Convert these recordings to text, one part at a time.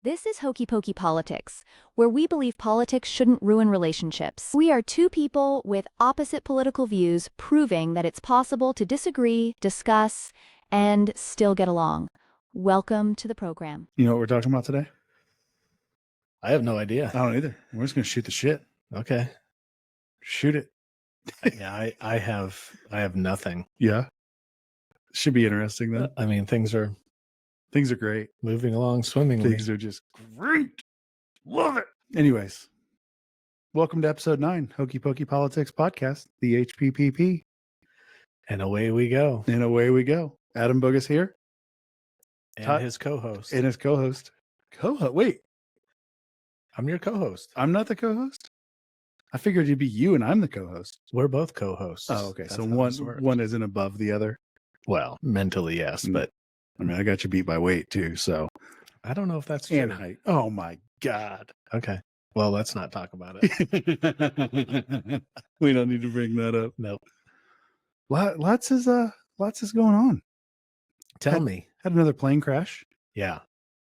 This is Hokey Pokey Politics, where we believe politics shouldn't ruin relationships. We are two people with opposite political views proving that it's possible to disagree, discuss, and still get along. Welcome to the program. You know what we're talking about today? I have no idea. I don't either. We're just going to shoot the shit. Okay. Shoot it. Yeah, I have nothing. Yeah. Should be interesting then. I mean, things are great. moving along swimmingly. Things are just great. Love it. Anyways, welcome to episode 9, Hokey Pokey Politics Podcast, the HPPP. And away we go. And away we go. Adam Bogus here. And his co-host. And his co-host. Wait, I'm your co-host. I'm not the co-host? I figured it'd be you and I'm the co-host. We're both co-hosts. Oh, okay. That's so how one isn't above the other. Well, mentally, yes, but I mean, I got you beat by weight too, so. I don't know if that's true. And height. Oh my God. Okay. Well, let's not talk about it. We don't need to bring that up. Nope. Lots is going on. Tell me. Had another plane crash. Yeah.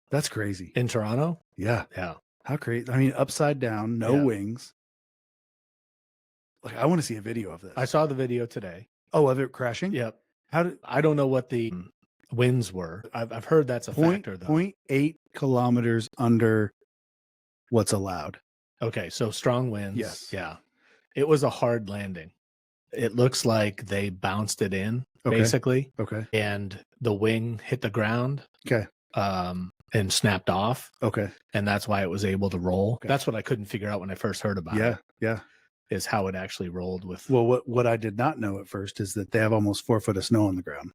That's crazy. In Toronto? Yeah. Yeah. How crazy. I mean, upside down, no wings. Like, I want to see a video of this. I saw the video today. Oh, of it crashing? Yep. I don't know what the winds were. I've heard that's a factor, though. 0.8 kilometers under what's allowed. Okay, so strong winds. Yes. Yeah. It was a hard landing. It looks like they bounced it in, Okay. basically. Okay. And the wing hit the ground. Okay. And snapped off. Okay. And that's why it was able to roll. Okay. That's what I couldn't figure out when I first heard about it. Yeah. Is how it actually rolled with. Well, what I did not know at first is that they have almost 4 foot of snow on the ground.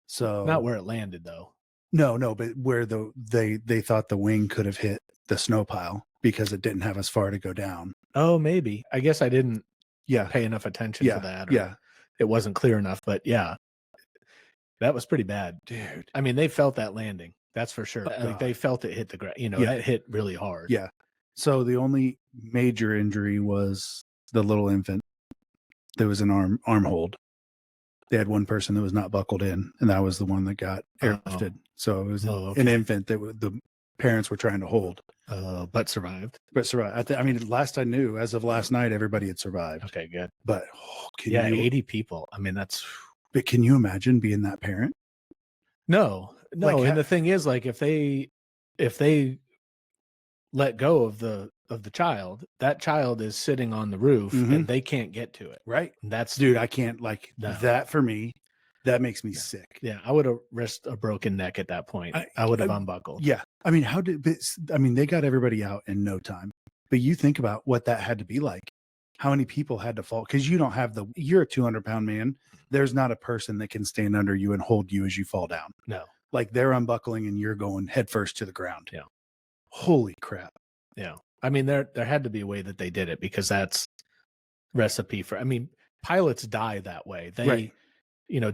So Not where it landed, though. No, but where they thought the wing could have hit the snow pile because it didn't have as far to go down. Oh, maybe. I guess I didn't Yeah. pay enough attention to that. Yeah. It wasn't clear enough, but yeah. That was pretty bad. Dude. I mean, they felt that landing. That's for sure. Like they felt it hit the ground. That hit really hard. Yeah. So the only major injury was the little infant. There was an arm hold. They had one person that was not buckled in, and that was the one that got airlifted. So it was an infant that the parents were trying to hold. But survived. I mean, last I knew, as of last night, everybody had survived. Okay, good. But 80 people. I mean, that's. But can you imagine being that parent? No. Like, and the thing is, like, if they let go of the child, that child is sitting on the roof and they can't get to it. Right. That's dude. I can't that for me. That makes me sick. Yeah, I would have risked a broken neck at that point. I would have unbuckled. Yeah. I mean, they got everybody out in no time. But you think about what that had to be like. How many people had to fall? Because you don't have you're a 200-pound man. There's not a person that can stand under you and hold you as you fall down. No. Like they're unbuckling and you're going headfirst to the ground. Yeah. Holy crap. Yeah. I mean, there had to be a way that they did it because that's recipe for, I mean, pilots die that way. They,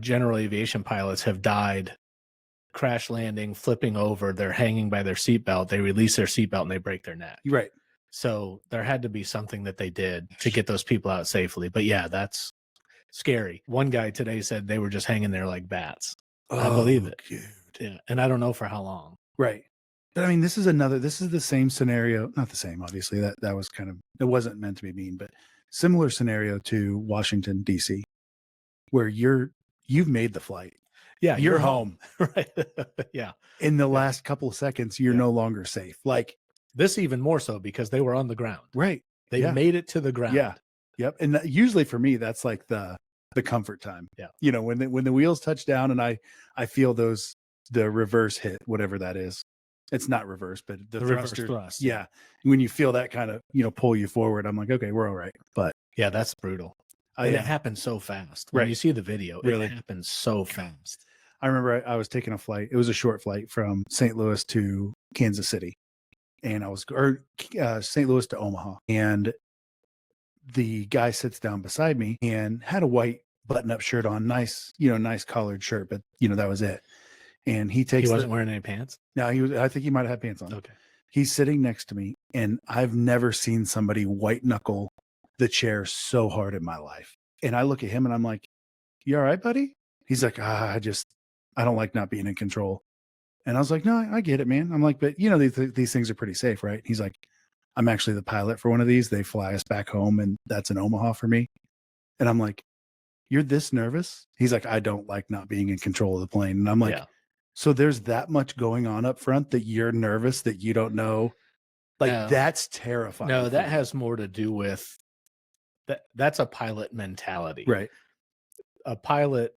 general aviation pilots have died crash landing, flipping over, they're hanging by their seatbelt, they release their seatbelt and they break their neck. Right. So there had to be something that they did to get those people out safely. But yeah, that's scary. One guy today said they were just hanging there like bats. I believe it. Dude. Yeah. And I don't know for how long. Right. But I mean, this is the same scenario, not the same, obviously, that was it wasn't meant to be mean, but similar scenario to Washington, DC, where you've made the flight. Yeah. You're home. Right. Yeah. In the last couple of seconds, you're no longer safe. Like this, even more so because they were on the ground. Right. They made it to the ground. Yeah. Yep. And usually for me, that's like the comfort time. Yeah. When the wheels touch down and I feel the reverse hit, whatever that is. It's not reverse, but the thruster. Thrust. Yeah. When you feel that kind of, pull you forward, I'm like, okay, we're all right. But yeah, that's brutal. And it happens so fast. When you see the video, it happens so fast. I remember I was taking a flight. It was a short flight from St. Louis to Kansas City. And St. Louis to Omaha. And the guy sits down beside me and had a white button-up shirt on, nice collared shirt, but that was it. And he wasn't wearing any pants. No, I think he might have had pants on. Okay. He's sitting next to me, and I've never seen somebody white knuckle the chair so hard in my life. And I look at him and I'm like, "You all right, buddy?" He's like, I don't like not being in control. And I was like, no, I get it, man. I'm like, but you know, these things are pretty safe, right? He's like, I'm actually the pilot for one of these. They fly us back home, and that's in Omaha for me. And I'm like, you're this nervous? He's like, I don't like not being in control of the plane. And I'm like, Yeah. so there's that much going on up front that you're nervous that you don't know. Like No. that's terrifying. No, for that me. has more to do with that's a pilot mentality. Right. A pilot,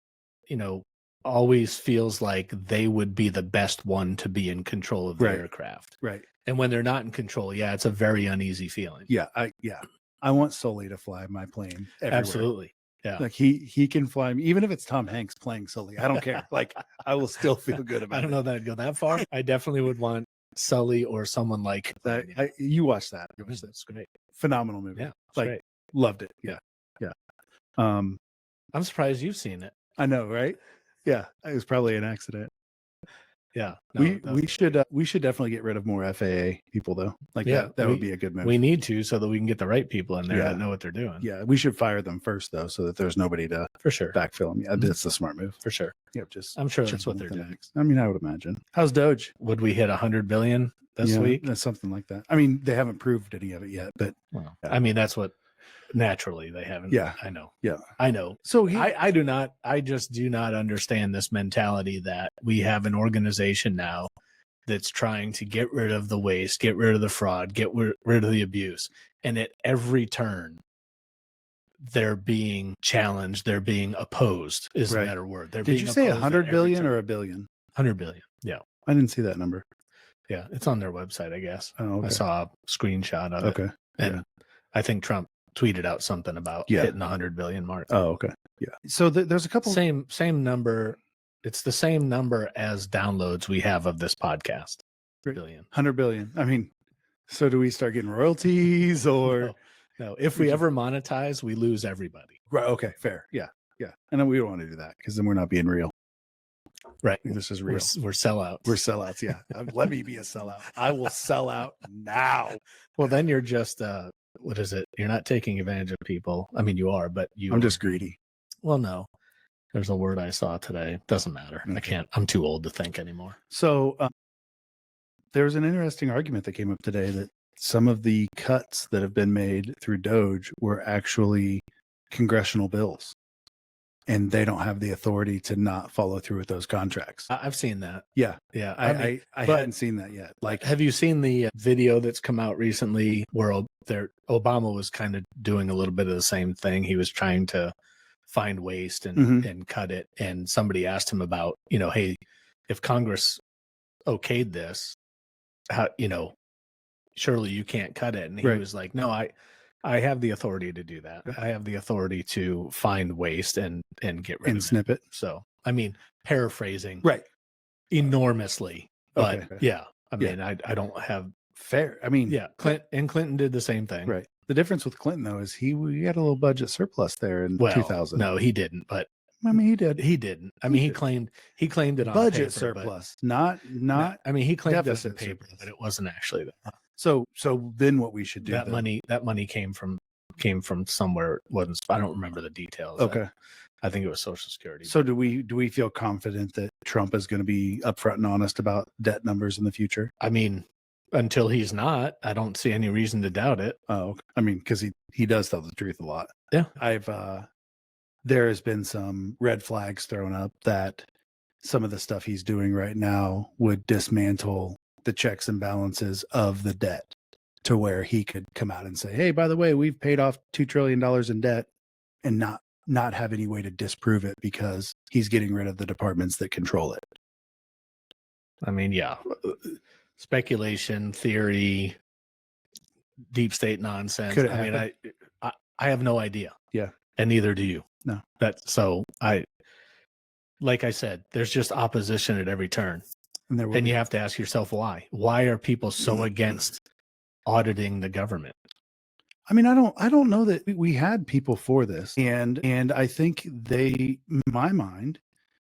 you know, always feels like they would be the best one to be in control of the Right. aircraft. Right. And when they're not in control, yeah, it's a very uneasy feeling. Yeah. I want Sully to fly my plane everywhere. Absolutely. Yeah. Like he can fly me, even if it's Tom Hanks playing Sully. I don't care. Like I will still feel good about it. I don't know that I'd go that far. I definitely would want Sully or someone like that. You watch that. That's great. Phenomenal movie. Yeah. Like great. loved it. Yeah. I'm surprised you've seen it. I know, right? Yeah. It was probably an accident. Yeah. We should definitely get rid of more FAA people though. Like that would be a good move. We need to, so that we can get the right people in there that know what they're doing. Yeah, we should fire them first though, so that there's nobody to For sure. backfill them. Yeah, that's the smart move. For sure. Yep, just I'm sure chip that's what them they're with the doing. next. I mean, I would imagine. How's Doge? Would we hit 100 billion this week? That's something like that. I mean, they haven't proved any of it yet, but Well, I mean, that's what naturally they haven't. Yeah. I know. Yeah. I know. So I just do not understand this mentality that we have an organization now that's trying to get rid of the waste, get rid of the fraud, get rid of the abuse. And at every turn, they're being challenged, they're being opposed is a better word. Did you say 100 billion or a billion? 100 billion. Yeah. I didn't see that number. Yeah. It's on their website, I guess. Oh, okay. I saw a screenshot of it. Okay. And I think Trump tweeted out something about hitting the 100 billion mark. Oh, okay. Yeah. So there's a couple. Same number. It's the same number as downloads we have of this podcast. Billion. 100 billion. I mean, so do we start getting royalties or? No. If we ever monetize, we lose everybody. Right. Okay. Fair. Yeah. Yeah. And then we don't want to do that because then we're not being real. Right. This is real. We're sellouts. We're sellouts. Yeah. Let me be a sellout. I will sell out now. Well, then you're just, what is it? You're not taking advantage of people. I mean, you are, but I'm just greedy. Well, no. There's a word I saw today. Doesn't matter. Okay. I'm too old to think anymore. So there was an interesting argument that came up today that some of the cuts that have been made through Doge were actually congressional bills. And they don't have the authority to not follow through with those contracts. I've seen that. Yeah. Yeah. I hadn't seen that yet. Like, have you seen the video that's come out recently where Obama was kind of doing a little bit of the same thing? He was trying to find waste and cut it. And somebody asked him about, hey, if Congress okayed this, how, surely you can't cut it. And he was like, no, I have the authority to do that. I have the authority to find waste and get rid of it. Snip it. So, I mean, paraphrasing enormously, but I mean, I don't have fair. I mean, Clinton did the same thing. Right. The difference with Clinton though, is he had a little budget surplus there in 2000. No, he didn't, but I mean, he did. He didn't. I mean, he claimed it on budget paper, surplus, not. I mean, he claimed it on paper, surplus. but it wasn't actually that. So then what we should do? That money came from somewhere. I don't remember the details. Okay. I think it was Social Security. So do we feel confident that Trump is going to be upfront and honest about debt numbers in the future? I mean, until he's not, I don't see any reason to doubt it. Oh, okay. I mean, because he does tell the truth a lot. Yeah. There has been some red flags thrown up that some of the stuff he's doing right now would dismantle the checks and balances of the debt to where he could come out and say, hey, by the way, we've paid off $2 trillion in debt, and not have any way to disprove it because he's getting rid of the departments that control it. I mean, yeah, speculation, theory, deep state nonsense. I mean, I have no idea. Yeah. And neither do you. No. Like I said, there's just opposition at every turn. And you have to ask yourself why. Why are people so against auditing the government? I mean, I don't know that we had people for this. And I think in my mind,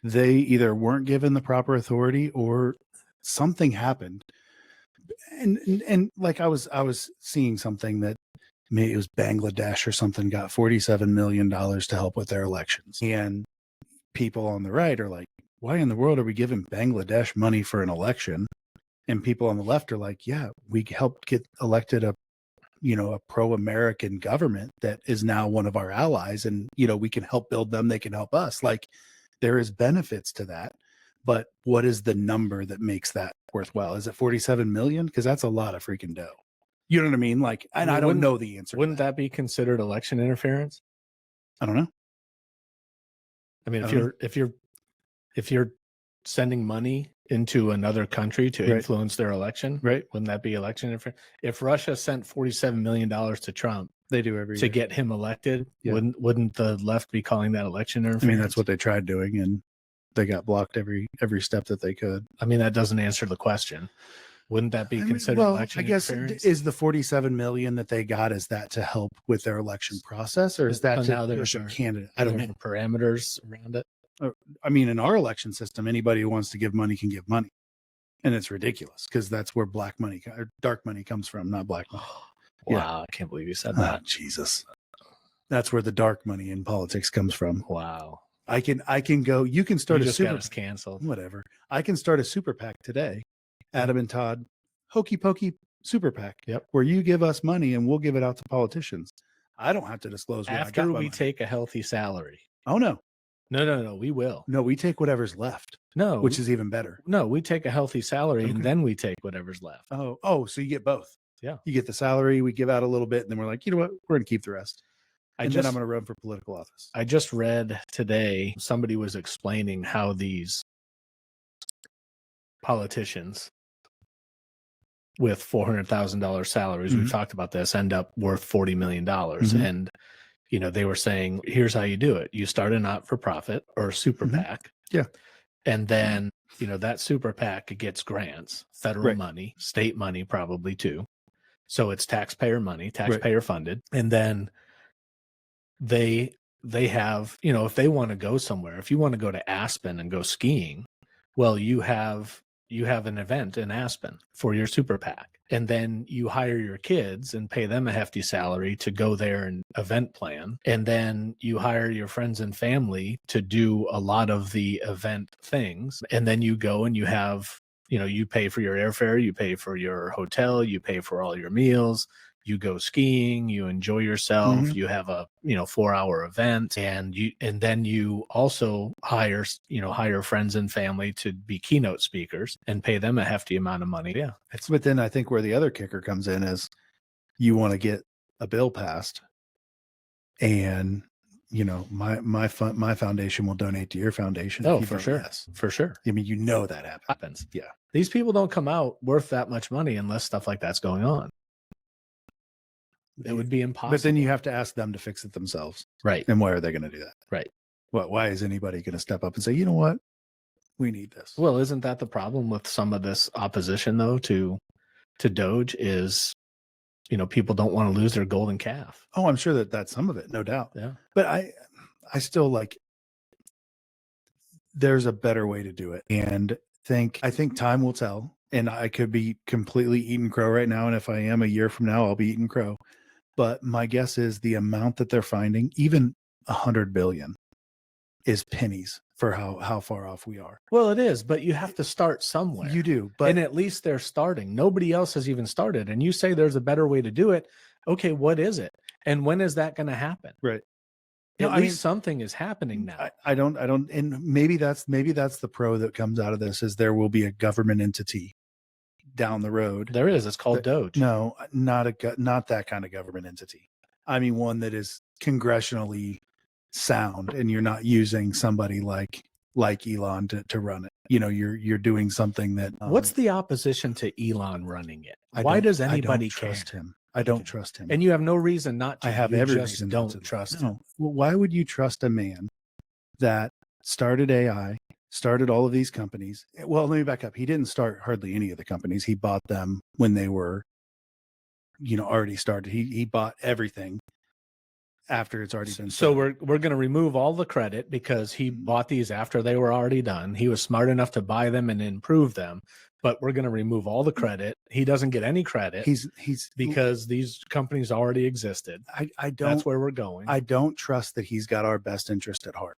they either weren't given the proper authority or something happened. And like I was seeing something that maybe it was Bangladesh or something got $47 million to help with their elections. And people on the right are like, why in the world are we giving Bangladesh money for an election? And people on the left are like, yeah, we helped get elected a pro-American government that is now one of our allies. And, we can help build them. They can help us. Like, there is benefits to that. But what is the number that makes that worthwhile? Is it 47 million? Because that's a lot of freaking dough. You know what I mean? Like, and I don't know the answer. Wouldn't that be considered election interference? I don't know. I mean, if you're sending money into another country to influence their election, right? Wouldn't that be election interference? If Russia sent $47 million to Trump, they do every to year. Get him elected, yeah. wouldn't the left be calling that election interference? I mean, that's what they tried doing, and they got blocked every step that they could. I mean, that doesn't answer the question. Wouldn't that be considered election interference? Is the 47 million that they got, is that to help with their election process, or is that to push a candidate? I don't know. Parameters around it. I mean, in our election system, anybody who wants to give money can give money. And it's ridiculous because that's where black money or dark money comes from, not black money. Wow, I can't believe you said that. Jesus. That's where the dark money in politics comes from. Wow. I can go, you can start a super PAC. Canceled. Whatever. I can start a super PAC today. Adam and Todd, hokey pokey super PAC. Yep. Where you give us money and we'll give it out to politicians. I don't have to disclose where after we take a healthy salary. Oh no. No, we will. No, we take whatever's left. No, which is even better. No, we take a healthy salary and then we take whatever's left. Oh, so you get both. Yeah. You get the salary, we give out a little bit, and then we're like, you know what? We're going to keep the rest. And then I'm going to run for political office. I just read today, somebody was explaining how these politicians with $400,000 salaries, we've talked about this, end up worth $40 million. And they were saying, here's how you do it. You start a not-for-profit or a super PAC. Yeah. And then, that super PAC gets grants, federal money, state money probably too. So it's taxpayer money, taxpayer funded. And then they have, if they want to go somewhere, if you want to go to Aspen and go skiing, well, you have an event in Aspen for your super PAC. And then you hire your kids and pay them a hefty salary to go there and event plan. And then you hire your friends and family to do a lot of the event things. And then you go and you have, you pay for your airfare, you pay for your hotel, you pay for all your meals, you go skiing, you enjoy yourself, you have a 4-hour event, and then you also hire friends and family to be keynote speakers and pay them a hefty amount of money. Yeah. But then I think where the other kicker comes in is you want to get a bill passed, and my foundation will donate to your foundation. Oh, for sure. Yes. For sure. I mean, that happens. Yeah. These people don't come out worth that much money unless stuff like that's going on. It would be impossible. But then you have to ask them to fix it themselves. Right. And why are they going to do that? Right. Why is anybody going to step up and say, you know what? We need this. Well, isn't that the problem with some of this opposition though to Doge is, people don't want to lose their golden calf. Oh, I'm sure that's some of it, no doubt. Yeah. But I still there's a better way to do it. And I think time will tell. And I could be completely eating crow right now. And if I am, a year from now, I'll be eating crow. But my guess is the amount that they're finding, even 100 billion, is pennies for how far off we are. Well, it is, but you have to start somewhere. You do, but and at least they're starting. Nobody else has even started. And you say there's a better way to do it. Okay, what is it? And when is that going to happen? Right. At least something is happening now. I don't, and maybe that's the pro that comes out of this is there will be a government entity down the road. There is. It's called Doge. No, not that kind of government entity. I mean, one that is congressionally sound, and you're not using somebody like Elon to run it. You're doing something that. What's the opposition to Elon running it? Why does anybody trust him? I don't trust him. And you have no reason not to. I have every reason don't trust him. Well, why would you trust a man that started AI, started all of these companies? Well, let me back up. He didn't start hardly any of the companies. He bought them when they were, already started. He bought everything after it's already been started. So we're going to remove all the credit because he bought these after they were already done. He was smart enough to buy them and improve them. But we're going to remove all the credit. He doesn't get any credit. He's because these companies already existed. I don't. That's where we're going. I don't trust that he's got our best interest at heart.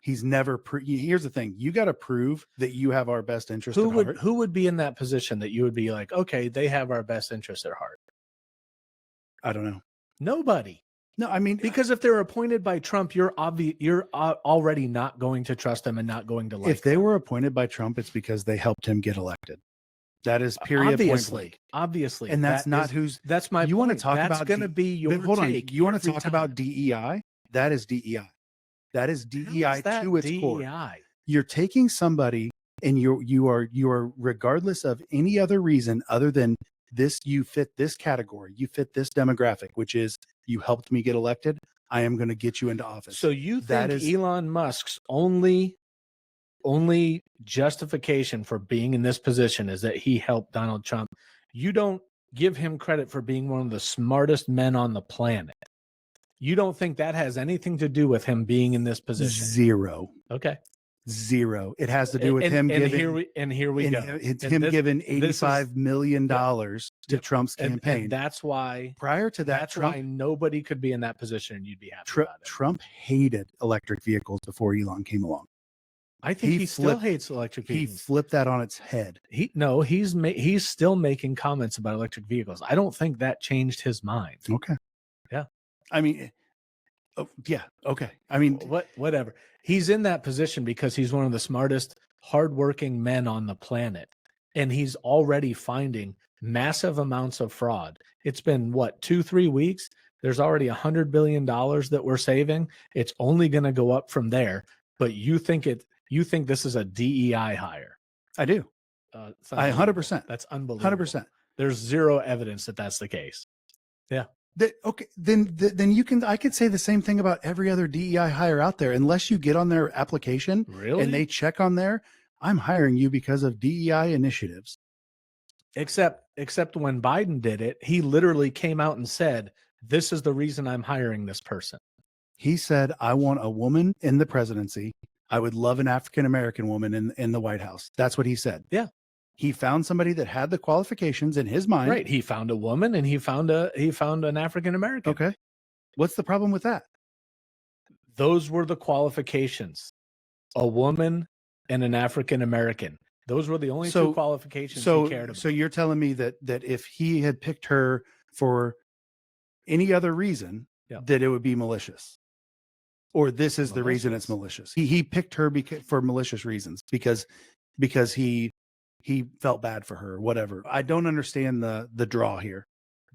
He's never. Here's the thing: you got to prove that you have our best interest at heart. Who would be in that position that you would be like, okay, they have our best interest at heart? I don't know. Nobody. No, I mean, because if they're appointed by Trump, you're already not going to trust them and not going to like. If they them. were appointed by Trump, it's because they helped him get elected. That is period. Obviously, and that's not who's. That's my. You point. want to talk that's about? Going to be your hold on. take. You want to talk time. about DEI? That is DEI. That is DEI to its core. You're taking somebody, and you are regardless of any other reason other than this. You fit this category. You fit this demographic, which is you helped me get elected. I am going to get you into office. So you think Elon Musk's only justification for being in this position is that he helped Donald Trump? You don't give him credit for being one of the smartest men on the planet. You don't think that has anything to do with him being in this position? Zero. Okay. Zero. It has to do with him and giving. Here we go. It's him giving $85 million to Trump's campaign. And that's why prior to that, that's why nobody could be in that position and you'd be happy about it. Trump hated electric vehicles before Elon came along. I think he still hates electric vehicles. He flipped that on its head. He's still making comments about electric vehicles. I don't think that changed his mind. Okay. Yeah. I mean, yeah. Okay. I mean, whatever. He's in that position because he's one of the smartest, hardworking men on the planet. And he's already finding massive amounts of fraud. It's been 2-3 weeks. There's already $100 billion that we're saving. It's only going to go up from there. But you think this is a DEI hire? I do. 100%. That's unbelievable. 100%. There's zero evidence that that's the case. Yeah. Okay, then I could say the same thing about every other DEI hire out there. Unless you get on their application and they check on there, I'm hiring you because of DEI initiatives. Except when Biden did it, he literally came out and said, "This is the reason I'm hiring this person." He said, "I want a woman in the presidency. I would love an African-American woman in the White House." That's what he said. Yeah. He found somebody that had the qualifications in his mind. Right. He found a woman and he found an African-American. Okay. What's the problem with that? Those were the qualifications. A woman and an African-American. Those were the only two qualifications he cared about. So you're telling me that if he had picked her for any other reason, that it would be malicious? Or this is the reason it's malicious? He picked her for malicious reasons because he felt bad for her or whatever. I don't understand the draw here.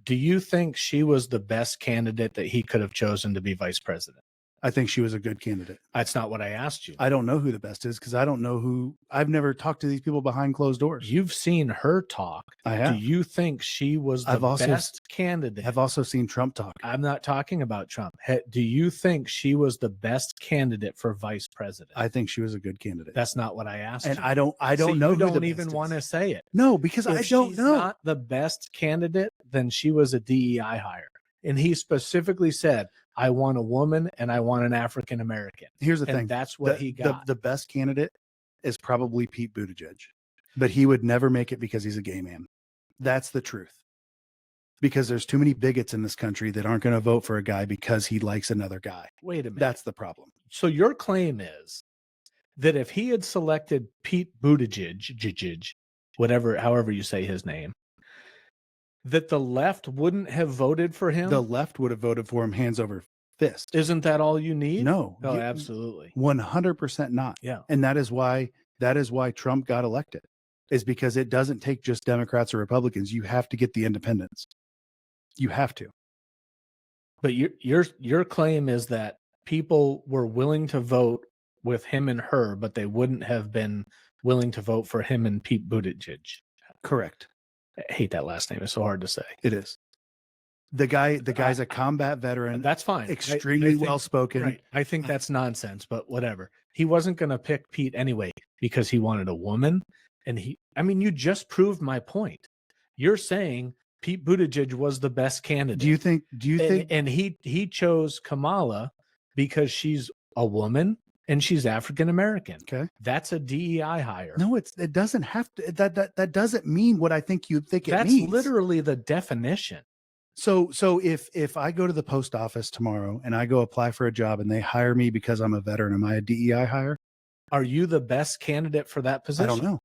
Do you think she was the best candidate that he could have chosen to be vice president? I think she was a good candidate. That's not what I asked you. I don't know who the best is because I don't know who. I've never talked to these people behind closed doors. You've seen her talk. I have. Do you think she was the best candidate? I've also seen Trump talk. I'm not talking about Trump. Do you think she was the best candidate for vice president? I think she was a good candidate. That's not what I asked. And you. I don't So know. You don't even want to say it. No, because I don't know. Not the best candidate, then she was a DEI hire. And he specifically said, "I want a woman and I want an African American." Here's the thing. That's what he got. The best candidate is probably Pete Buttigieg, but he would never make it because he's a gay man. That's the truth. Because there's too many bigots in this country that aren't going to vote for a guy because he likes another guy. Wait a minute. That's the problem. So your claim is that if he had selected Pete Buttigieg, however you say his name, that the left wouldn't have voted for him? The left would have voted for him hands over fist. Isn't that all you need? No. Oh, absolutely. 100% not. Yeah. And that is why Trump got elected, is because it doesn't take just Democrats or Republicans. You have to get the independents. You have to. But your claim is that people were willing to vote with him and her, but they wouldn't have been willing to vote for him and Pete Buttigieg. Correct. I hate that last name. It's so hard to say. It is. The guy's a combat veteran. That's fine. Extremely well-spoken. Right. I think that's nonsense, but whatever. He wasn't going to pick Pete anyway because he wanted a woman. And you just proved my point. You're saying Pete Buttigieg was the best candidate. Do you think? And he chose Kamala because she's a woman and she's African American. Okay, that's a DEI hire. No, it doesn't have to. That doesn't mean what I think you think it means. That's literally the definition. So if I go to the post office tomorrow and I go apply for a job and they hire me because I'm a veteran, am I a DEI hire? Are you the best candidate for that position? I don't know.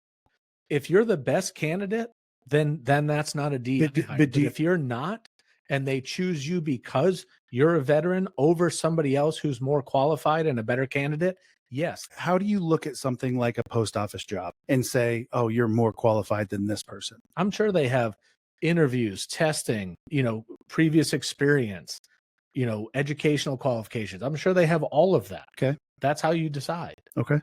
If you're the best candidate, then that's not a DEI hire. But if you're not, and they choose you because you're a veteran over somebody else who's more qualified and a better candidate, yes. How do you look at something like a post office job and say, oh, you're more qualified than this person? I'm sure they have interviews, testing, previous experience, educational qualifications. I'm sure they have all of that. Okay. That's how you decide. Okay.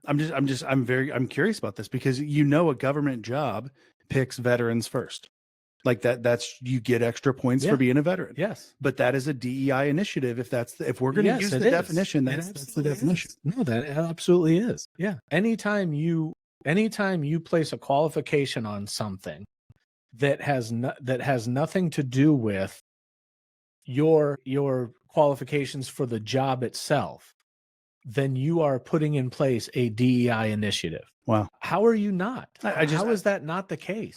I'm curious about this because a government job picks veterans first. Like that's you get extra points for being a veteran. Yes. But that is a DEI initiative. If we're going to use the definition, that's the definition. No, that absolutely is. Yeah. Anytime you place a qualification on something that has nothing to do with your qualifications for the job itself, then you are putting in place a DEI initiative. Wow. How are you not? How is that not the case?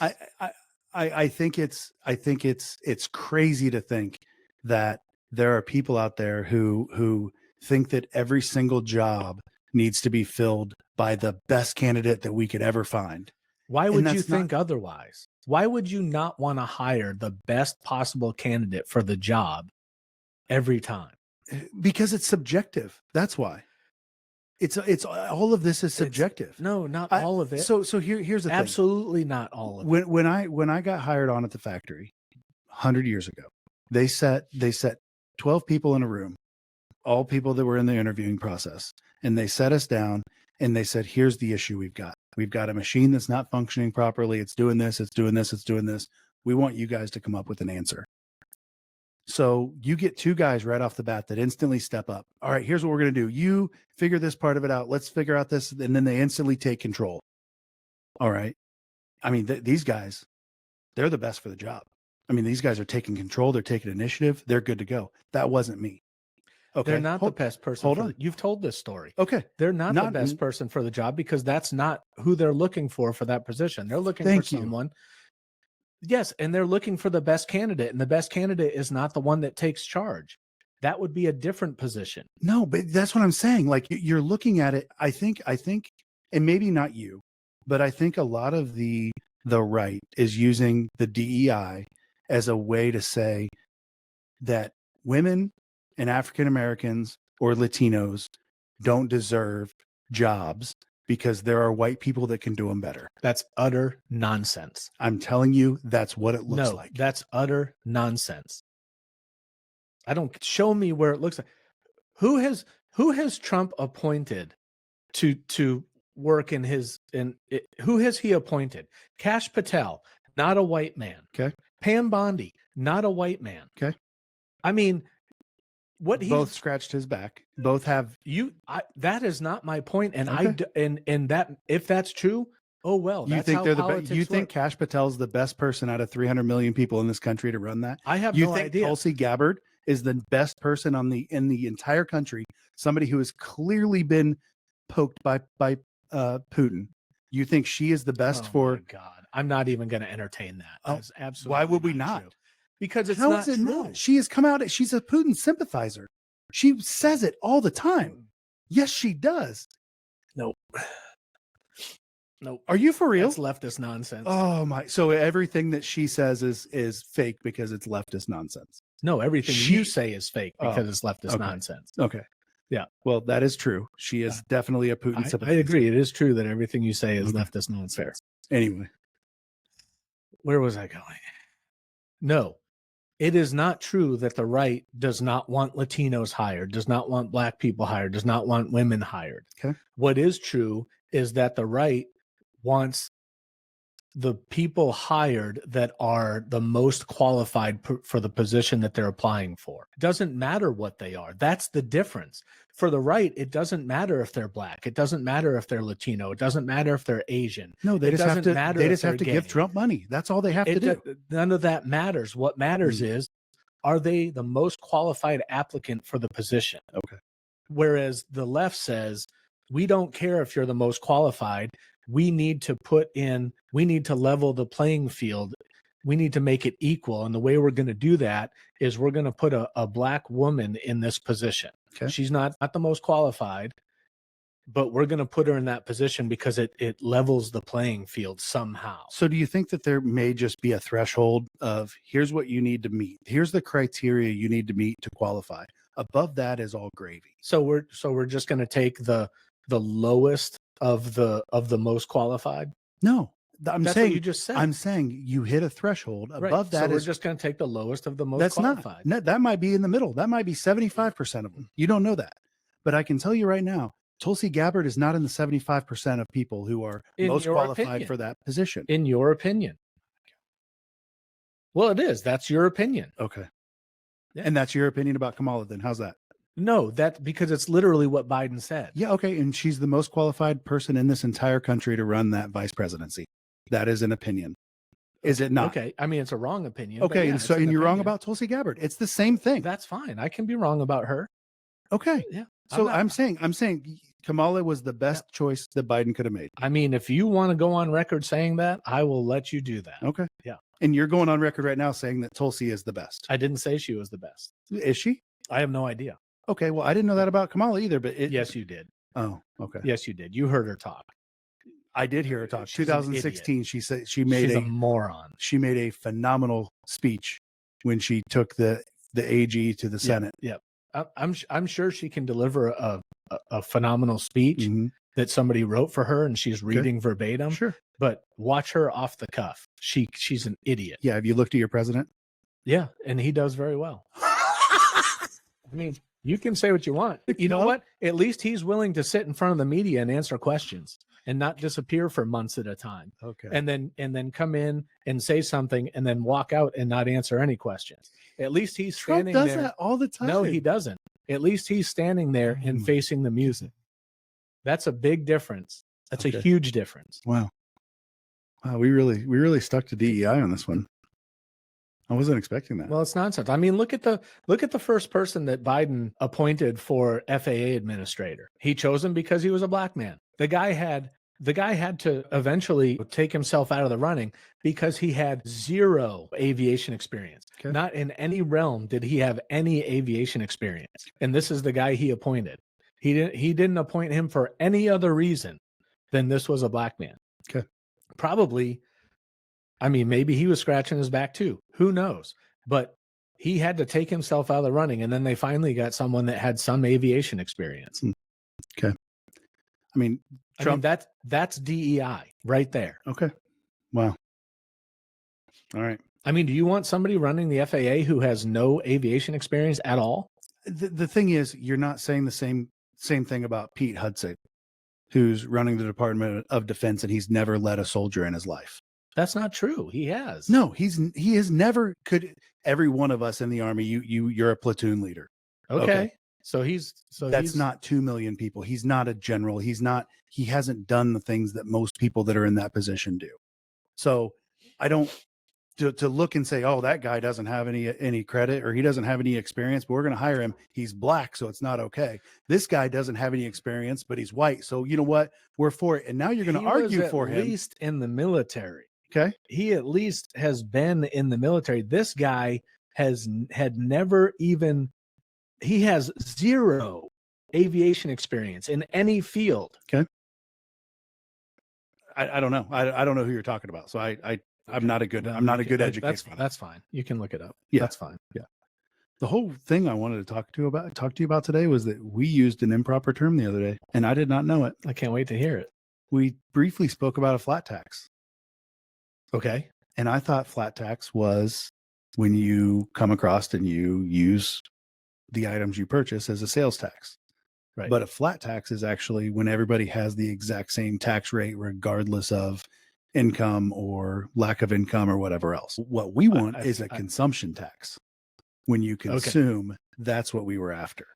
I think it's crazy to think that there are people out there who think that every single job needs to be filled by the best candidate that we could ever find. Why would you think otherwise? Why would you not want to hire the best possible candidate for the job every time? Because it's subjective. That's why. It's all of this is subjective. No, not all of it. So here's the thing. Absolutely not all of it. When I got hired on at the factory 100 years ago, they set 12 people in a room, all people that were in the interviewing process, and they set us down and they said, here's the issue we've got. We've got a machine that's not functioning properly. It's doing this, it's doing this, it's doing this. We want you guys to come up with an answer. So you get two guys right off the bat that instantly step up. All right, here's what we're going to do. You figure this part of it out. Let's figure out this. And then they instantly take control. All right. I mean, these guys, they're the best for the job. I mean, these guys are taking control. They're taking initiative. They're good to go. That wasn't me. Okay. They're not the best person. Hold on. You've told this story. Okay. They're not the best person for the job because that's not who they're looking for that position. They're looking for someone. Yes, and they're looking for the best candidate, and the best candidate is not the one that takes charge. That would be a different position. No, but that's what I'm saying. Like you're looking at it. I think, and maybe not you, but I think a lot of the right is using the DEI as a way to say that women and African Americans or Latinos don't deserve jobs because there are white people that can do them better. That's utter nonsense. I'm telling you, that's what it looks like. That's utter nonsense. Show me where it looks like. Who has Trump appointed to work who has he appointed? Kash Patel, not a white man. Okay. Pam Bondi, not a white man. Okay. I mean, both scratched his back. Both have that is not my point. And okay. and that if that's true, oh well. You think they're the best? You think Kash Patel's the best person out of 300 million people in this country to run that? I have no idea. You think Tulsi Gabbard is the best person in the entire country? Somebody who has clearly been poked by Putin. You think she is the best for? My God, I'm not even going to entertain that. That's absolutely. Why would we not? True. Because it's How not is it true. not? She has come out. She's a Putin sympathizer. She says it all the time. Yes, she does. Nope. Are you for real? It's leftist nonsense. Oh my! So everything that she says is fake because it's leftist nonsense. No, everything you say is fake because it's leftist nonsense. Okay. Yeah. Well, that is true. She is definitely a Putin sympathizer. I agree. It is true that everything you say is leftist nonsense. Fair. Anyway, where was I going? No. It is not true that the right does not want Latinos hired, does not want Black people hired, does not want women hired. Okay. What is true is that the right wants the people hired that are the most qualified for the position that they're applying for. It doesn't matter what they are. That's the difference. For the right, it doesn't matter if they're Black. It doesn't matter if they're Latino. It doesn't matter if they're Asian. No, they just have to. They just have to give Trump money. That's all they have to do. None of that matters. What matters is, are they the most qualified applicant for the position? Okay. Whereas the left says, we don't care if you're the most qualified. We need to level the playing field we need to make it equal. And the way we're going to do that is we're going to put a black woman in this position. Okay. She's not the most qualified, but we're going to put her in that position because it levels the playing field somehow. So do you think that there may just be a threshold of here's what you need to meet? Here's the criteria you need to meet to qualify. Above that is all gravy. So we're just going to take the lowest of the most qualified? No. That's what you just said. I'm saying you hit a threshold. Right. Above that so we're is just going to take the lowest of the most that's qualified. not. That might be in the middle. That might be 75% of them. You don't know that. But I can tell you right now, Tulsi Gabbard is not in the 75% of people who are most qualified for that position. In your opinion. Well, it is. That's your opinion. Okay. Yeah. And that's your opinion about Kamala then. How's that? No, because it's literally what Biden said. Yeah, okay. And she's the most qualified person in this entire country to run that vice presidency. That is an opinion. Is it not? Okay. I mean, it's a wrong opinion. Okay. Yeah, and you're wrong about Tulsi Gabbard. It's the same thing. That's fine. I can be wrong about her. Okay. Yeah. So I'm saying Kamala was the best choice that Biden could have made. I mean, if you want to go on record saying that, I will let you do that. Okay. Yeah. And you're going on record right now saying that Tulsi is the best. I didn't say she was the best. Is she? I have no idea. Okay. Well, I didn't know that about Kamala either, but yes, you did. Oh, okay. Yes, you did. You heard her talk. I did hear her talk. She's 2016, she said she's a moron. She made a phenomenal speech when she took the AG to the Senate. Yep. I'm sure she can deliver a phenomenal speech that somebody wrote for her and she's reading verbatim. Sure. But watch her off the cuff. She's an idiot. Yeah. Have you looked at your president? Yeah. And he does very well. I mean, you can say what you want. You know what? At least he's willing to sit in front of the media and answer questions and not disappear for months at a time. Okay. And then come in and say something and then walk out and not answer any questions. At least he's standing Trump there. does that all the time. No, he doesn't. At least he's standing there and facing the music. That's a big difference. That's a huge difference. Wow. Wow. We really stuck to DEI on this one. I wasn't expecting that. Well, it's nonsense. I mean, look at the first person that Biden appointed for FAA administrator. He chose him because he was a black man. The guy had to eventually take himself out of the running because he had zero aviation experience. Okay. Not in any realm did he have any aviation experience. And this is the guy he appointed. He didn't appoint him for any other reason than this was a black man. Okay. Probably, I mean, maybe he was scratching his back too. Who knows? But he had to take himself out of the running, and then they finally got someone that had some aviation experience. Okay. I mean, that's DEI right there. Okay. Wow. All right. I mean, do you want somebody running the FAA who has no aviation experience at all? The thing is, you're not saying the same thing about Pete Hudson, who's running the Department of Defense, and he's never led a soldier in his life. That's not true. He has. No, he has never. Could every one of us in the Army, you're a platoon leader. Okay. So that's not 2 million people. He's not a general. He hasn't done the things that most people that are in that position do. So I don't to look and say, oh, that guy doesn't have any credit or he doesn't have any experience, but we're going to hire him. He's black, so it's not okay. This guy doesn't have any experience, but he's white. So you know what? We're for it. And now you're going to argue for him. At least in the military. Okay. He at least has been in the military. This guy had never even, he has zero aviation experience in any field. Okay. I don't know. I don't know who you're talking about. So I'm not a good educator. That's fine. You can look it up. Yeah. That's fine. Yeah. The whole thing I wanted to talk to you about today was that we used an improper term the other day and I did not know it. I can't wait to hear it. We briefly spoke about a flat tax. Okay. And I thought flat tax was when you come across and you use the items you purchase as a sales tax. Right. But a flat tax is actually when everybody has the exact same tax rate, regardless of income or lack of income or whatever else. What we want is a consumption tax. When you consume, that's what we were after.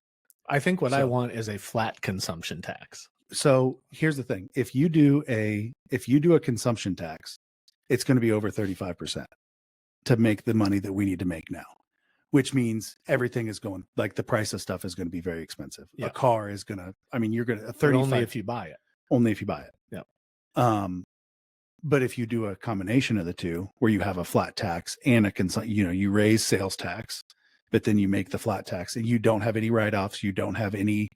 I think what I want is a flat consumption tax. So here's the thing. If you do a consumption tax, it's going to be over 35% to make the money that we need to make now, which means everything is going, like the price of stuff is going to be very expensive. Yeah. A car is going to, I mean, you're going to, 35. Only if you buy it. Only if you buy it. Yeah. But if you do a combination of the two, where you have a flat tax and you raise sales tax, but then you make the flat tax and you don't have any write-offs, you don't have any,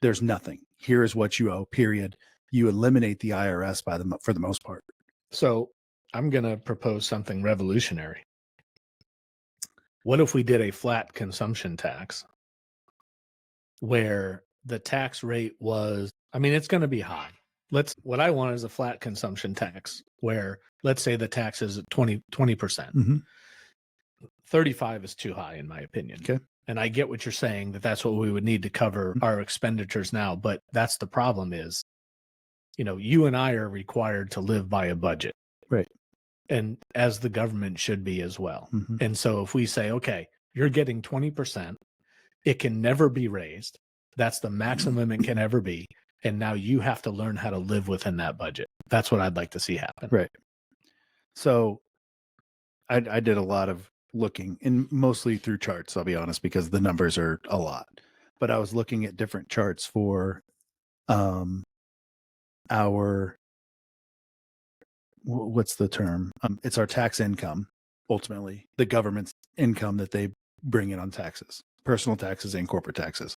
there's nothing. Here is what you owe, period. You eliminate the IRS for the most part. So I'm going to propose something revolutionary. What if we did a flat consumption tax where the tax rate was, I mean, it's going to be high. What I want is a flat consumption tax where, let's say the tax is at 20%. Mm-hmm. 35 is too high, in my opinion. Okay. And I get what you're saying, that's what we would need to cover our expenditures now. But that's the problem is, you and I are required to live by a budget. Right. And as the government should be as well. Mm-hmm. And so if we say, okay, you're getting 20%, it can never be raised. That's the maximum it can ever be. And now you have to learn how to live within that budget. That's what I'd like to see happen. Right. So I did a lot of looking, and mostly through charts, I'll be honest, because the numbers are a lot. But I was looking at different charts for our, what's the term? It's our tax income, ultimately, the government's income that they bring in on taxes, personal taxes and corporate taxes.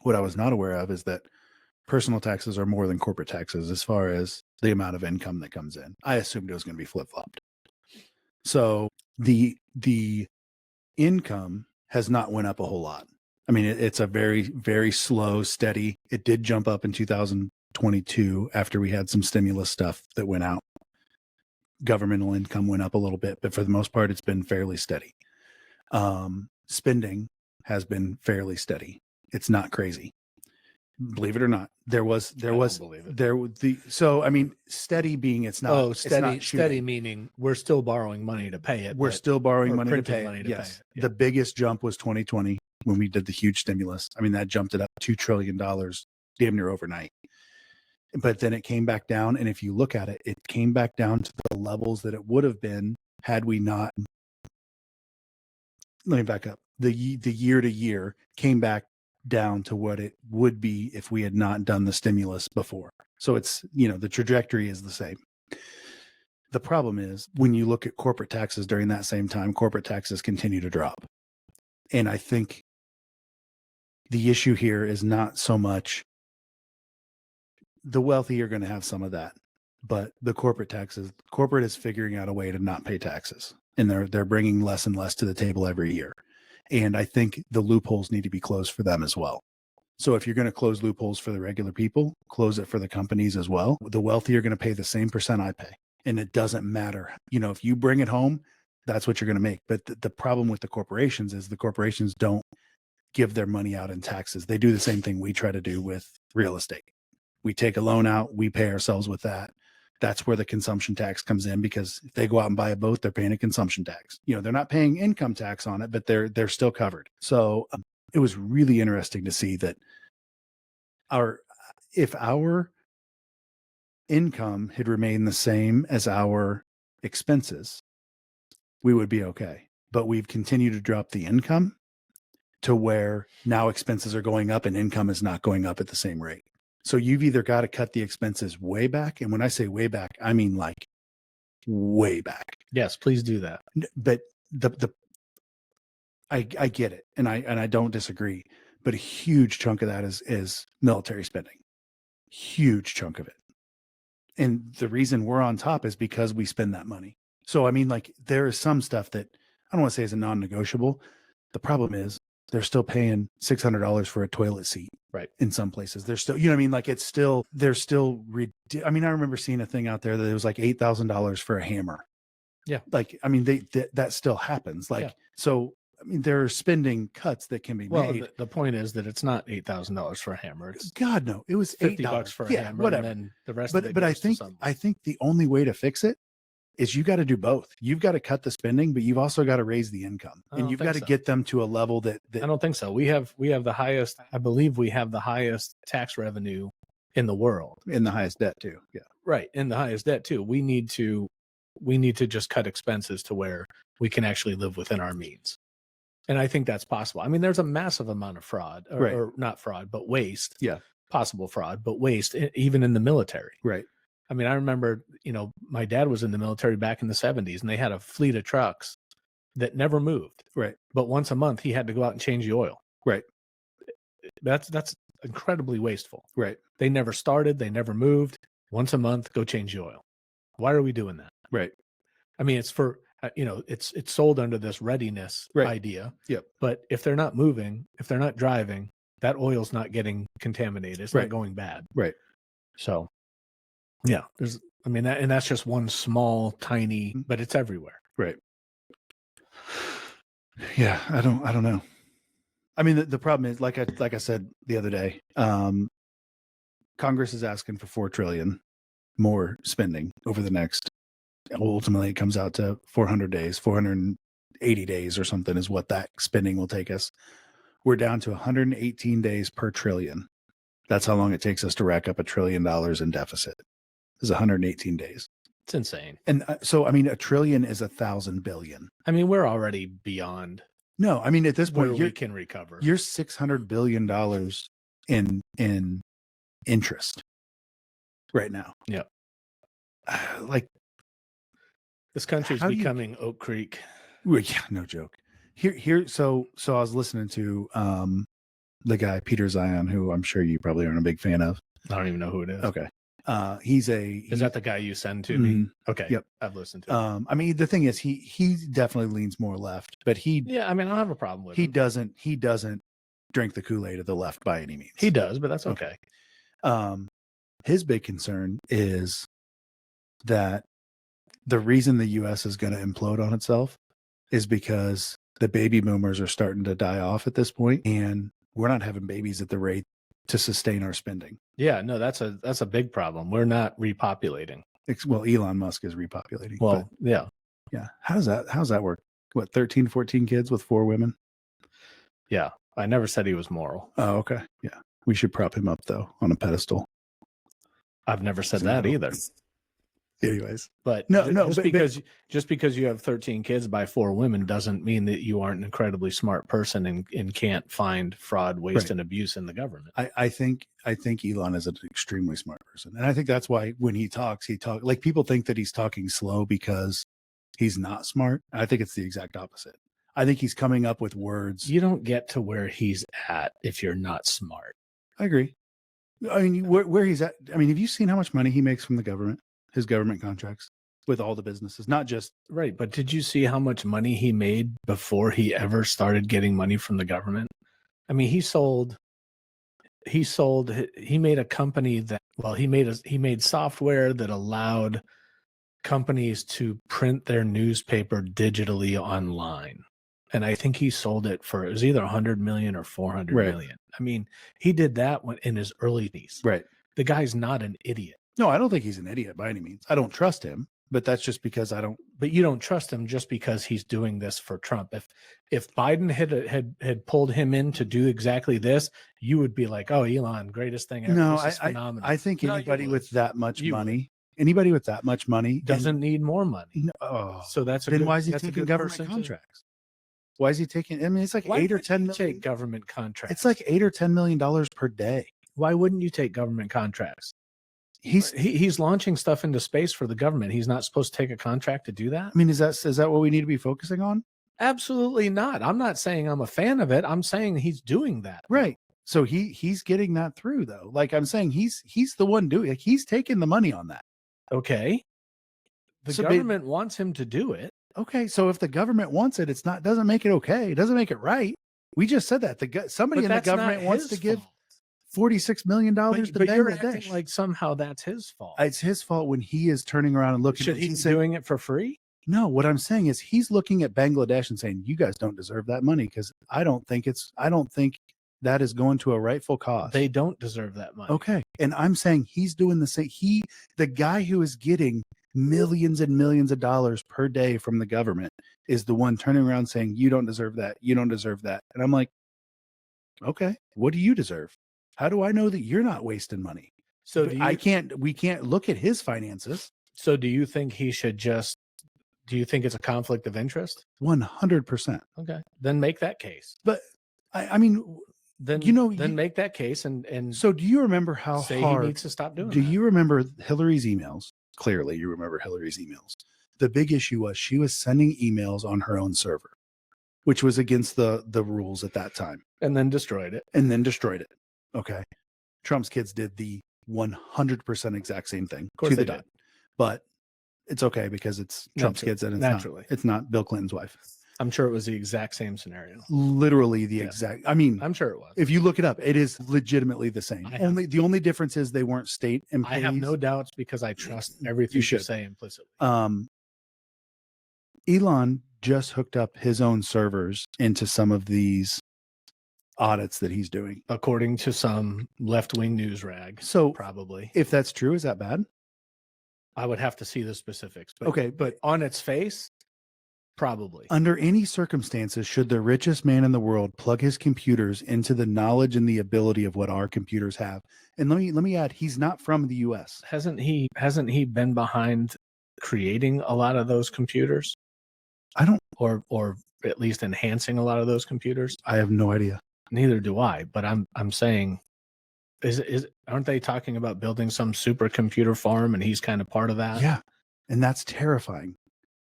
What I was not aware of is that personal taxes are more than corporate taxes as far as the amount of income that comes in. I assumed it was going to be flip-flopped. So the income has not went up a whole lot. I mean, it's a very, very slow, steady. It did jump up in 2022 after we had some stimulus stuff that went out. Governmental income went up a little bit, but for the most part, it's been fairly steady. Spending has been fairly steady. It's not crazy. Believe it or not, so I mean, steady being it's not. Oh, it's steady, not steady meaning we're still borrowing money to pay it. We're still borrowing money to printing pay it. money to Yes. pay it. Yeah. The biggest jump was 2020 when we did the huge stimulus. I mean, that jumped it up $2 trillion damn near overnight. But then it came back down. And if you look at it, it came back down to the levels that it would have been had we not. Let me back up. The year to year came back down to what it would be if we had not done the stimulus before. So it's, the trajectory is the same. The problem is when you look at corporate taxes during that same time, corporate taxes continue to drop. And I think the issue here is not so much the wealthy are going to have some of that, but the corporate is figuring out a way to not pay taxes, and they're bringing less and less to the table every year. And I think the loopholes need to be closed for them as well. So if you're going to close loopholes for the regular people, close it for the companies as well. The wealthy are going to pay the same percent I pay. And it doesn't matter. If you bring it home, that's what you're going to make. But the problem with the corporations is the corporations don't give their money out in taxes. They do the same thing we try to do with real estate. We take a loan out, we pay ourselves with that. That's where the consumption tax comes in, because if they go out and buy a boat, they're paying a consumption tax. They're not paying income tax on it, but they're still covered. So it was really interesting to see that if our income had remained the same as our expenses, we would be okay. But we've continued to drop the income to where now expenses are going up and income is not going up at the same rate. So you've either got to cut the expenses way back. And when I say way back, I mean like way back. Yes, please do that. But I get it. And I don't disagree, but a huge chunk of that is military spending. Huge chunk of it. And the reason we're on top is because we spend that money. So, I mean, like there is some stuff that I don't want to say is a non-negotiable. The problem is they're still paying $600 for a toilet seat. Right. In some places, they're still, I mean, like they're still, I mean, I remember seeing a thing out there that it was like $8,000 for a hammer. Yeah. Like, I mean, that still happens. Like, so, I mean, there are spending cuts that can be made. Well, the point is that it's not $8,000 for a hammer. It's God, no, it was $50 for a hammer. Whatever. And then the rest but of it. But I think the only way to fix it is you got to do both. You've got to cut the spending, but you've also got to raise the income, and you've got to get them to a level that I don't think so. We have the highest, I believe we have the highest tax revenue in the world. And the highest debt too. Yeah. Right. And the highest debt too. We need to just cut expenses to where we can actually live within our means. And I think that's possible. I mean, there's a massive amount of fraud or not fraud, but waste. Yeah. Possible fraud, but waste, even in the military. Right. I mean, I remember, my dad was in the military back in the 70s, and they had a fleet of trucks that never moved. Right. But once a month, he had to go out and change the oil. Right. That's incredibly wasteful. Right. They never started. They never moved. Once a month, go change the oil. Why are we doing that? Right. I mean, it's for, it's sold under this readiness idea. Yep. But if they're not moving, if they're not driving, that oil's not getting contaminated. It's not going bad. Right. So, yeah, that's just one small, tiny, but it's everywhere. Right. Yeah, I don't know. I mean, the problem is, like I said the other day, Congress is asking for $4 trillion more spending over the next. Ultimately, it comes out to 400 days, 480 days or something is what that spending will take us. We're down to 118 days per trillion. That's how long it takes us to rack up $1 trillion in deficit. Is 118 days. It's insane. And so, I mean, $1 trillion is 1,000 billion. I mean, we're already beyond. No, I mean, at this point, we can recover. You're $600 billion in interest right now. Yeah. Like, this country's becoming Oak Creek. Yeah, no joke. So I was listening to the guy Peter Zion, who I'm sure you probably aren't a big fan of. I don't even know who it is. Okay. Is that the guy you send to me? Okay. Yep. I've listened to him. I mean, the thing is, he definitely leans more left, but I mean, I don't have a problem with him. He doesn't drink the Kool-Aid of the left by any means. He does, but that's okay. His big concern is that the reason the U.S. is going to implode on itself is because the baby boomers are starting to die off at this point, and we're not having babies at the rate to sustain our spending. Yeah, no, that's a big problem. We're not repopulating. Well, Elon Musk is repopulating. Well, yeah. How's that work? What, 13, 14 kids with 4 women? Yeah. I never said he was moral. Oh, okay. Yeah. We should prop him up though on a pedestal. I've never said that either. Anyways, but just because you have 13 kids by 4 women doesn't mean that you aren't an incredibly smart person and can't find fraud, waste, and abuse in the government. I think Elon is an extremely smart person, and I think that's why when he talks like people think that he's talking slow because he's not smart. I think it's the exact opposite. I think he's coming up with words. You don't get to where he's at if you're not smart. I agree. I mean, where he's at. I mean, have you seen how much money he makes from the government? His government contracts with all the businesses, not just right. But did you see how much money he made before he ever started getting money from the government? I mean, he made a company that, he made software that allowed companies to print their newspaper digitally online. And I think he sold it for, it was either 100 million or 400 million. I mean, he did that in his early days. Right. The guy's not an idiot. No, I don't think he's an idiot by any means. I don't trust him, but that's just because I don't. But you don't trust him just because he's doing this for Trump. If Biden had pulled him in to do exactly this, you would be like, "Oh, Elon, greatest thing ever." No, this is phenomenal. I think anybody with that much money doesn't need more money. No, so then why is he taking government contracts? Why is he taking? I mean, it's like why 8 or 10 million. Take government contracts. It's like $8 or $10 million per day. Why wouldn't you take government contracts? He's launching stuff into space for the government. He's not supposed to take a contract to do that. I mean, is that what we need to be focusing on? Absolutely not. I'm not saying I'm a fan of it. I'm saying he's doing that. Right. So he's getting that through though. Like I'm saying, he's the one doing it. He's taking the money on that. Okay. The government wants him to do it. Okay. So if the government wants it, doesn't make it okay. It doesn't make it right. We just said that somebody in the government wants to give $46 million but you're acting like somehow that's his fault. It's his fault when he is turning around and looking. Should he be doing it for free? No, what I'm saying is he's looking at Bangladesh and saying, you guys don't deserve that money because I don't think that is going to a rightful cause. They don't deserve that money. Okay. And I'm saying he's doing the same. The guy who is getting millions and millions of dollars per day from the government is the one turning around saying, you don't deserve that. You don't deserve that. And I'm like, okay, what do you deserve? How do I know that you're not wasting money? So we can't look at his finances. So do you think he should do you think it's a conflict of interest? 100%. Okay. Then make that case. But I mean, then then make that case and so do you remember how say hard he needs to stop doing do that. you remember Hillary's emails? Clearly you remember Hillary's emails. The big issue was she was sending emails on her own server, which was against the rules at that time, and then destroyed it. Okay. Trump's kids did the 100% exact same thing Of course to the they dot. did. But it's okay because it's Trump's kids and it's not Bill Clinton's wife. I'm sure it was the exact same scenario. Literally the exact. I mean, I'm sure it was. If you look it up, it is legitimately the same. The only difference is they weren't state employees. I have no doubts because I trust everything you say implicitly. Elon just hooked up his own servers into some of these audits that he's doing, according to some left-wing news rag. So probably, if that's true, is that bad? I would have to see the specifics. But, okay, but on its face, probably. Under any circumstances, should the richest man in the world plug his computers into the knowledge and the ability of what our computers have? And let me add, he's not from the U.S. Hasn't he been behind creating a lot of those computers? I don't, or at least enhancing a lot of those computers. I have no idea. Neither do I. But I'm saying, aren't they talking about building some supercomputer farm, and he's kind of part of that? Yeah, and that's terrifying.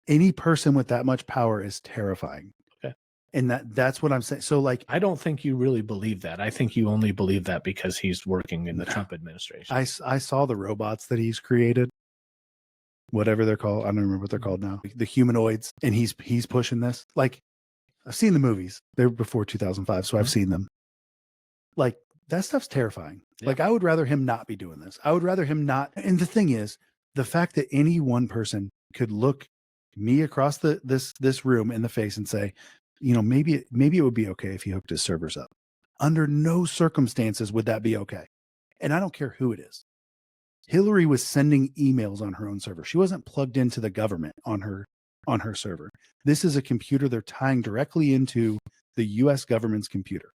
Any person with that much power is terrifying. Okay. And that's what I'm saying. So like, I don't think you really believe that. I think you only believe that because he's working in the Trump administration. I saw the robots that he's created, whatever they're called. I don't remember what they're called now. The humanoids. And he's pushing this. Like, I've seen the movies. They were before 2005. So I've seen them. Like, that stuff's terrifying. Yeah. Like, I would rather him not be doing this. I would rather him not. And the thing is, the fact that any one person could look me across this room in the face and say, maybe it would be okay if he hooked his servers up. Under no circumstances would that be okay. And I don't care who it is. Hillary was sending emails on her own server. She wasn't plugged into the government on her server. This is a computer they're tying directly into the US government's computer.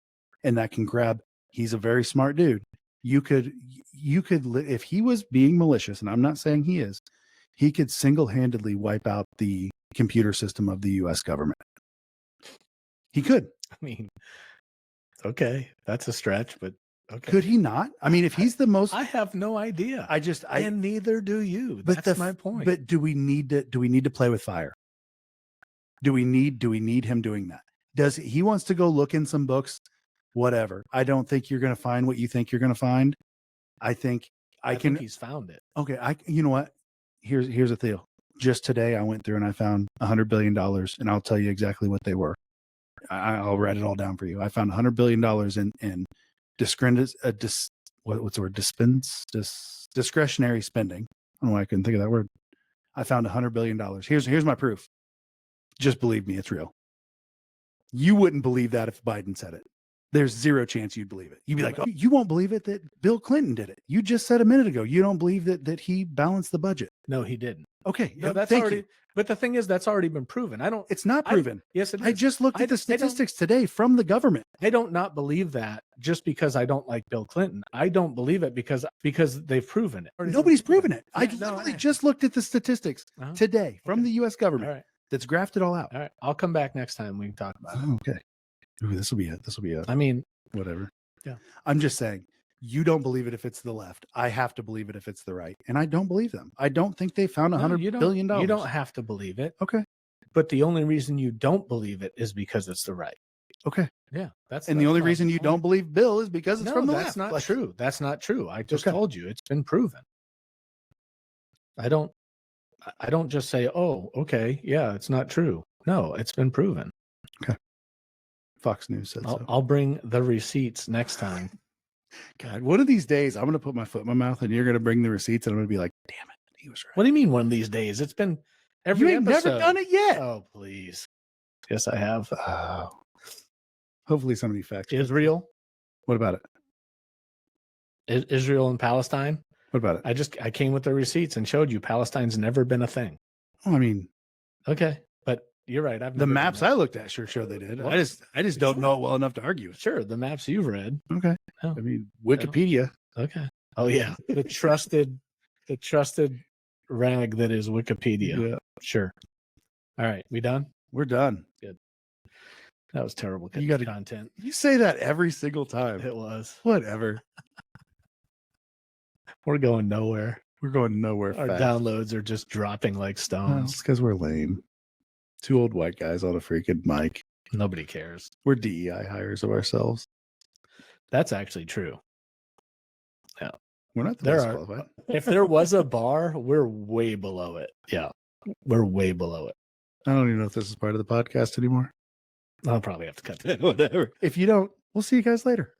And that can grab, he's a very smart dude. You could, if he was being malicious, and I'm not saying he is, he could single-handedly wipe out the computer system of the U.S. government. He could. I mean, okay, that's a stretch, but okay. Could he not? I mean, if he's the most, I have no idea. And neither do you. But that's my point. But do we need to play with fire? Do we need him doing that? Does he wants to go look in some books? Whatever. I don't think you're going to find what you think you're going to find. I think he's found it. Okay. You know what? Here's the deal. Just today, I went through and I found $100 billion, and I'll tell you exactly what they were. I'll write it all down for you. I found $100 billion in discretionary spending. I don't know why I couldn't think of that word. I found $100 billion. Here's my proof. Just believe me, it's real. You wouldn't believe that if Biden said it. There's zero chance you'd believe it. You'd be like, oh, you won't believe it that Bill Clinton did it. You just said a minute ago, you don't believe that he balanced the budget. No, he didn't. Okay. No, that's already, but the thing is, that's already been proven. It's not proven. Yes, it is. I just looked at the statistics today from the government. I don't not believe that just because I don't like Bill Clinton. I don't believe it because they've proven it. Nobody's proven it. I literally just looked at the statistics today from the U.S. government. All right. That's graphed it all out. All right. I'll come back next time we can talk about it. Okay. Ooh, this will be it. I mean, whatever. Yeah. I'm just saying, you don't believe it if it's the left. I have to believe it if it's the right. And I don't believe them. I don't think they found $100 billion. You don't have to believe it. Okay. But the only reason you don't believe it is because it's the right. Okay. Yeah. And the only reason you don't believe Bill is because it's from the left. That's not true. That's not true. I just told you it's been proven. I don't just say, oh, okay, yeah, it's not true. No, it's been proven. Okay. Fox News said so. I'll bring the receipts next time. God, one of these days, I'm going to put my foot in my mouth and you're going to bring the receipts and I'm going to be like, damn it, he was right. What do you mean one of these days? It's been every You ain't episode. never done it yet. Oh, please. Yes, I have. Hopefully somebody facts Israel. What about it? Israel and Palestine. What about it? I came with the receipts and showed you Palestine's never been a thing. Oh, I mean, okay, but you're right. The maps I looked at sure show they did. Well, I just don't know it well enough to argue. Sure, the maps you've read. Okay. Oh. I mean, Wikipedia. Okay. Oh yeah, the trusted rag that is Wikipedia. Yeah. Sure. All right, we done? We're done. Good. That was terrible You gotta- content. You say that every single time. It was. Whatever. We're going nowhere. We're going nowhere Our fast. downloads are just dropping like Well, stones. it's because we're lame. Two old white guys on a freaking mic. Nobody cares. We're DEI hires of ourselves. That's actually true. We're not the There best are- qualified. If there was a bar, we're way below it. Yeah. We're way below it. I don't even know if this is part of the podcast anymore. I'll probably have to cut that. Whatever. If you don't, we'll see you guys later.